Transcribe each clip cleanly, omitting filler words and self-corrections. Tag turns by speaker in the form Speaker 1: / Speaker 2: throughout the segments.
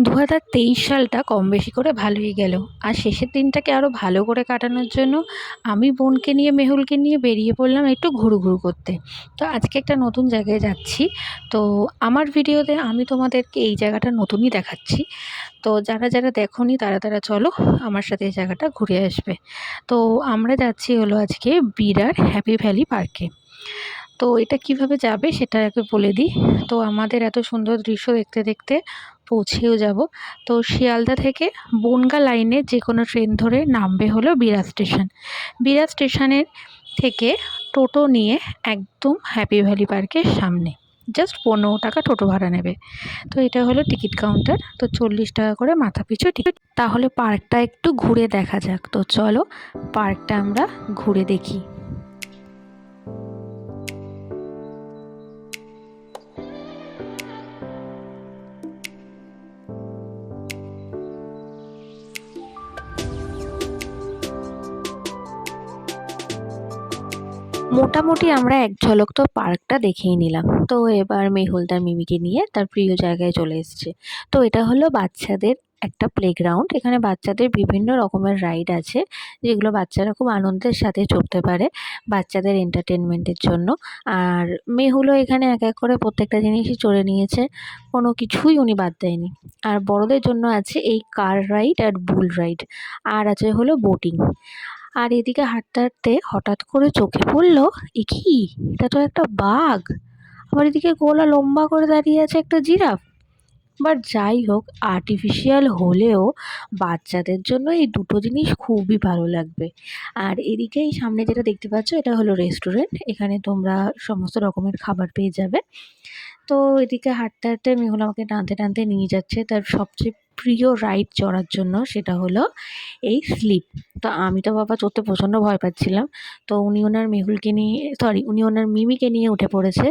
Speaker 1: 2023 সালটা কম বেশি করে ভালোই গেল। আর শেষের দিনটাকে আরও ভালো করে কাটানোর জন্য আমি বোনকে নিয়ে মেহুলকে নিয়ে বেরিয়ে পড়লাম একটু ঘুরু করতে। তো আজকে একটা নতুন জায়গায় যাচ্ছি। তো আমার ভিডিওতে আমি তোমাদেরকে এই জায়গাটা নতুনই দেখাচ্ছি। তো যারা দেখোনি তারা চলো আমার সাথে এই জায়গাটা ঘুরে আসবে। তো আমরা যাচ্ছি হলো আজকে বিরার হ্যাপি ভ্যালি পার্কে। তো এটা কিভাবে যাবে সেটা আগে বলে দিই। তো আমাদের এত সুন্দর দৃশ্য দেখতে দেখতে পৌঁছেও যাব। তো শিয়ালদা থেকে বনগাঁ লাইনে যে কোনো ট্রেন ধরে নামবে হলো বিরা স্টেশন। বিরা স্টেশনের থেকে টোটো নিয়ে একদম হ্যাপি ভ্যালি পার্কের সামনে জাস্ট 15 টাকা টোটো ভাড়া নেবে। তো এটা হলো টিকিট কাউন্টার। তো 40 টাকা করে মাথা পিছু টিকিট। তাহলে পার্কটা একটু ঘুরে দেখা যাক। তো চলো পার্কটা আমরা ঘুরে দেখি। মোটামুটি আমরা এক ঝলক তো পার্কটা দেখেই নিলাম। তো এবার মেহুল তার মিমিকে নিয়ে তার প্রিয় জায়গায় চলে এসেছে। তো এটা হলো বাচ্চাদের একটা প্লেগ্রাউন্ড। এখানে বাচ্চাদের বিভিন্ন রকমের রাইড আছে, যেগুলো বাচ্চারা খুব আনন্দের সাথে চড়তে পারে বাচ্চাদের এন্টারটেনমেন্টের জন্য। আর মেহুলও এখানে এক এক করে প্রত্যেকটা জিনিসই চড়ে নিয়েছে, কোনো কিছুই উনি বাদ দেয়নি। আর বড়দের জন্য আছে এই কার রাইড আর বুল রাইড, আর আছে হলো বোটিং। আর এদিকে হাঁটতে হাঁটতে হঠাৎ করে চোখে পড়লো, এ কি, এটা তো একটা বাঘ। আবার এদিকে গলা লম্বা করে দাঁড়িয়ে আছে একটা জিরাফ। বাট যাই হোক, আর্টিফিশিয়াল হলেও বাচ্চাদের জন্য এই দুটো জিনিস খুবই ভালো লাগবে। আর এদিকে এই সামনে যেটা দেখতে পাচ্ছ এটা হলো রেস্টুরেন্ট। এখানে তোমরা সমস্ত রকমের খাবার পেয়ে যাবে। তো এদিকে হাঁটতে হাঁটতে মেহুল আমাকে টানতে নিয়ে যাচ্ছে তার সবচেয়ে প্রিয় রাইড চড়ার জন্য, সেটা হলো এই স্লিপ। তো আমি তো বাবা চড়তে প্রচণ্ড ভয় পাচ্ছিলাম। তো উনি ওনার মিমিকে নিয়ে উঠে পড়েছে।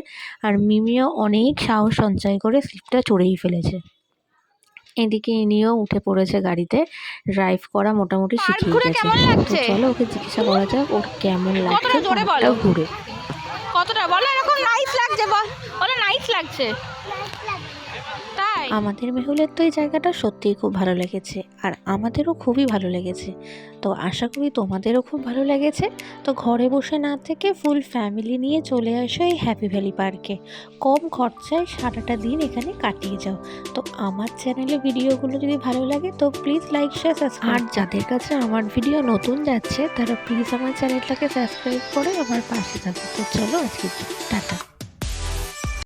Speaker 1: আর মিমিও অনেক সাহস সঞ্চয় করে স্লিপটা চড়েই ফেলেছে। এদিকে ইনিও উঠে পড়েছে গাড়িতে, ড্রাইভ করা মোটামুটি শিখিয়ে গেছে। তো চলো ওকে জিজ্ঞাসা করা যাক ওর কেমন লাগছে পার্কটা ঘুরে।
Speaker 2: কতটা বলো, এরকম নাইস লাগছে, বলো নাইস লাগছে। তাই
Speaker 1: আমাদের মেহুলের তো এই জায়গাটা সত্যিই খুব ভালো লেগেছে, আর আমাদেরও খুবই ভালো লেগেছে। তো আশা করি তোমাদেরও খুব ভালো লেগেছে। তো ঘরে বসে না থেকে ফুল ফ্যামিলি নিয়ে চলে আসো এই হ্যাপি ভ্যালি পার্কে। কম খরচায় সারাটা দিন এখানে কাটিয়ে যাও। তো আমার চ্যানেলে ভিডিওগুলো যদি ভালো লাগে তো প্লিজ লাইক শেয়ার সাবস্ক্রাইব। আর যাদের কাছে আমার ভিডিও নতুন যাচ্ছে তারা প্লিজ আমার চ্যানেলটাকে সাবস্ক্রাইব করে আমার পাশে থাকো। তো চলো আজকে টাটা।